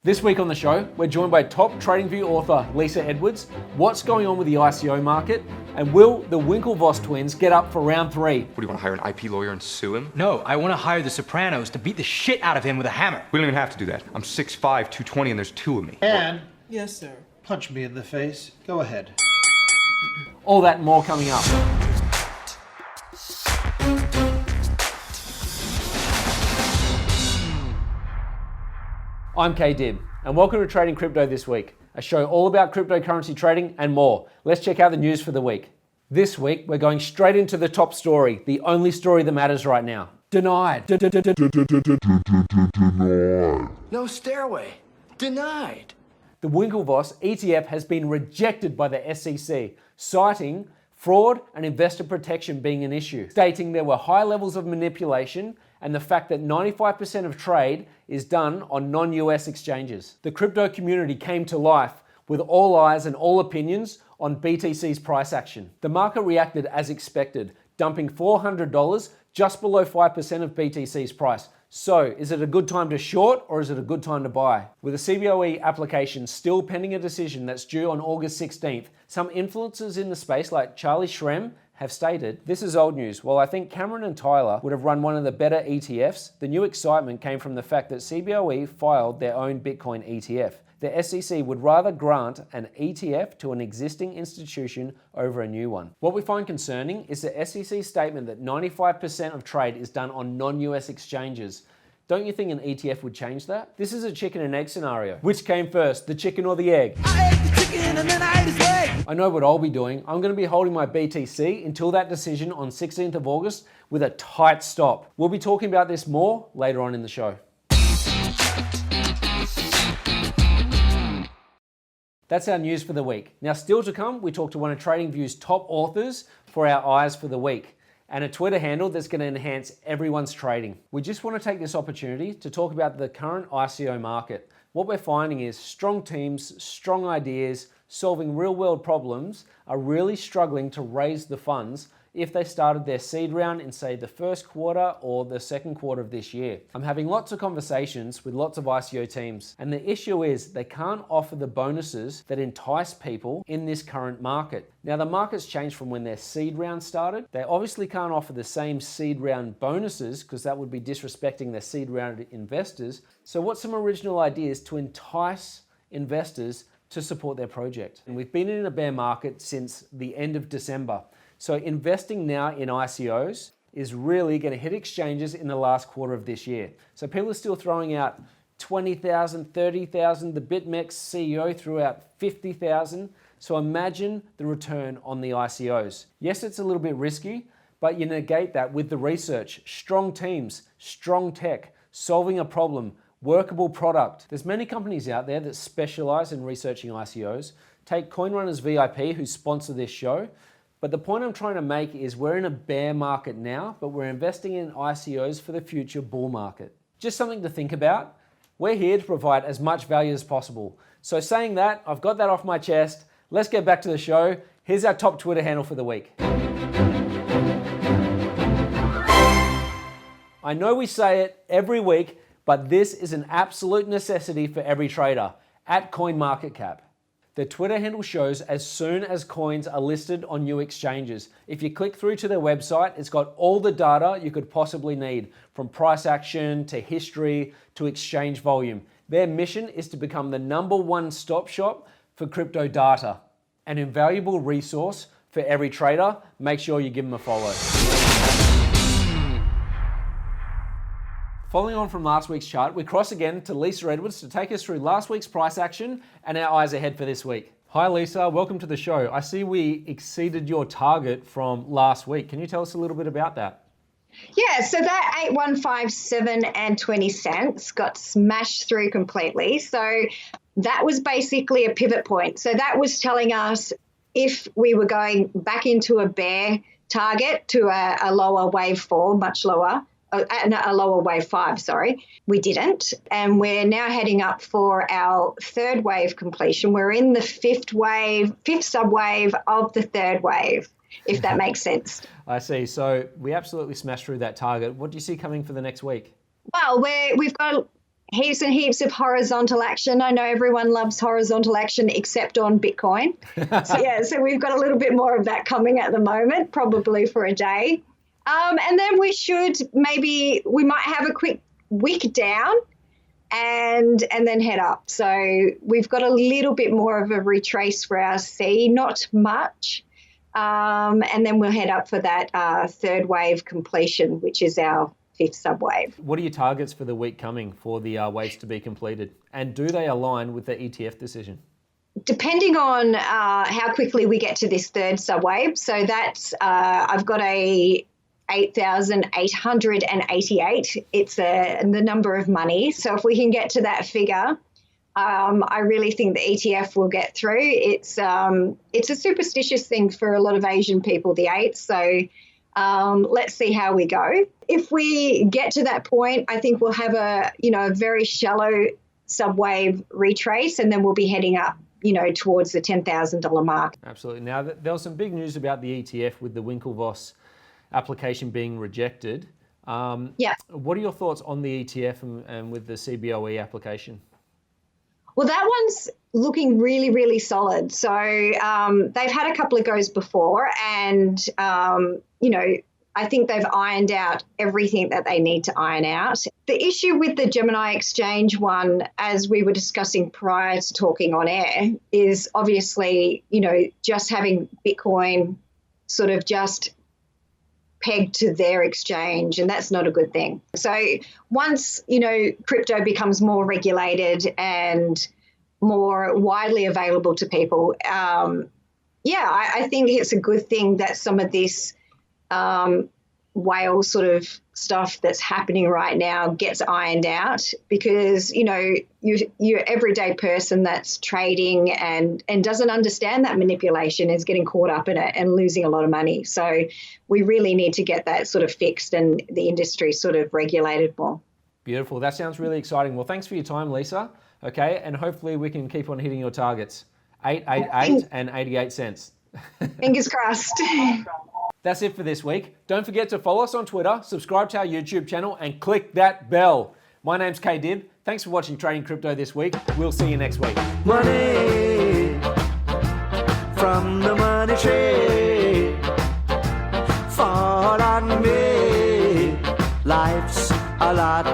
This week on the show, we're joined by top TradingView author Lisa Edwards, what's going on with the ICO market, and will the Winklevoss twins get up for round 3? What, do you want to hire an IP lawyer and sue him? No, I want to hire the Sopranos to beat the shit out of him with a hammer. We don't even have to do that. I'm 6'5", 220, and there's 2 of me. And Yes, sir. punch me in the face. Go ahead. All that and more coming up. I'm K-Dib, and welcome to Trading Crypto This Week, a show all about cryptocurrency trading and more. Let's check out the news for the week. This week, we're going straight into the top story, the only story that matters right now. Denied. No stairway. Denied. The Winklevoss ETF has been rejected by the SEC, citing fraud and investor protection being an issue, stating there were high levels of manipulation and the fact that 95% of trade is done on non-US exchanges. The crypto community came to life with all eyes and all opinions on BTC's price action. The market reacted as expected, dumping $400 just below 5% of BTC's price. So, is it a good time to short or is it a good time to buy? With the CBOE application still pending a decision that's due on August 16th, some influencers in the space like Charlie Shrem have stated, this is old news. While I think Cameron and Tyler would have run one of the better ETFs, the new excitement came from the fact that CBOE filed their own Bitcoin ETF. The SEC would rather grant an ETF to an existing institution over a new one. What we find concerning is the SEC's statement that 95% of trade is done on non-US exchanges. Don't you think an ETF would change that? This is a chicken and egg scenario. Which came first, the chicken or the egg? I ate the chicken and then I ate his leg. I know what I'll be doing. I'm going to be holding my BTC until that decision on 16th of August with a tight stop. We'll be talking about this more later on in the show. That's our news for the week. Now, still to come, we talk to one of TradingView's top authors for our eyes for the week, and a Twitter handle that's going to enhance everyone's trading. We just want to take this opportunity to talk about the current ICO market. What we're finding is strong teams, strong ideas, solving real-world problems are really struggling to raise the funds if they started their seed round in, say, the first quarter or the second quarter of this year. I'm having lots of conversations with lots of ICO teams, and the issue is they can't offer the bonuses that entice people in this current market. Now, the market's changed from when their seed round started. They obviously can't offer the same seed round bonuses because that would be disrespecting their seed round investors. So what's some original ideas to entice investors to support their project? And we've been in a bear market since the end of December. So investing now in ICOs is really going to hit exchanges in the last quarter of this year. So people are still throwing out 20,000, 30,000. The BitMEX CEO threw out 50,000. So imagine the return on the ICOs. Yes, it's a little bit risky, but you negate that with the research, strong teams, strong tech, solving a problem, workable product. There's many companies out there that specialize in researching ICOs. Take CoinRunners VIP, who sponsor this show. But the point I'm trying to make is we're in a bear market now, but we're investing in ICOs for the future bull market. Just something to think about. We're here to provide as much value as possible. So saying that, I've got that off my chest. Let's get back to the show. Here's our top Twitter handle for the week. I know we say it every week, but this is an absolute necessity for every trader, at CoinMarketCap. The Twitter handle shows as soon as coins are listed on new exchanges. If you click through to their website, it's got all the data you could possibly need, from price action to history to exchange volume. Their mission is to become the #1 stop shop for crypto data. An invaluable resource for every trader. Make sure you give them a follow. Following on from last week's chart, we cross again to Lisa Edwards to take us through last week's price action and our eyes ahead for this week. Hi Lisa, welcome to the show. I see we exceeded your target from last week. Can you tell us a little bit about that? Yeah, so that 8157 and 20 cents got smashed through completely. So that was basically a pivot point. So that was telling us if we were going back into a bear target to a lower wave 4, much lower, a lower wave 5, sorry. We didn't. And we're now heading up for our third wave completion. We're in the fifth subwave of the third wave, if that makes sense. I see. So we absolutely smashed through that target. What do you see coming for the next week? Well, we've got heaps and heaps of horizontal action. I know everyone loves horizontal action except on Bitcoin. So we've got a little bit more of that coming at the moment, probably for a day. And then we might have a quick wick down and then head up. So we've got a little bit more of a retrace for our C, not much. And then we'll head up for that third wave completion, which is our fifth subwave. What are your targets for the week coming for the waves to be completed? And do they align with the ETF decision? Depending on how quickly we get to this third subwave. So that's, I've got a 8,888. It's the number of money. So if we can get to that figure, I really think the ETF will get through. It's a superstitious thing for a lot of Asian people, the 8. So let's see how we go. If we get to that point, I think we'll have a very shallow subwave retrace, and then we'll be heading up, towards the $10,000 mark. Absolutely. Now, there was some big news about the ETF with the Winklevoss application being rejected. Yeah. What are your thoughts on the ETF and with the CBOE application? Well, that one's looking really, really solid. So they've had a couple of goes before, and, I think they've ironed out everything that they need to iron out. The issue with the Gemini Exchange one, as we were discussing prior to talking on air, is obviously, just having Bitcoin sort of just pegged to their exchange, and that's not a good thing. So once, crypto becomes more regulated and more widely available to people, I think it's a good thing that some of this whale sort of stuff that's happening right now gets ironed out, because, your everyday person that's trading and doesn't understand that manipulation is getting caught up in it and losing a lot of money. So we really need to get that sort of fixed and the industry sort of regulated more. Beautiful. That sounds really exciting. Well, thanks for your time, Lisa. Okay, and hopefully we can keep on hitting your targets. 888 and 88 cents. Fingers crossed. That's it for this week. Don't forget to follow us on Twitter, subscribe to our YouTube channel, and click that bell. My name's K Dib. Thanks for watching Trading Crypto this week. We'll see you next week. Money from the money tree. Fall on me. Life's a lot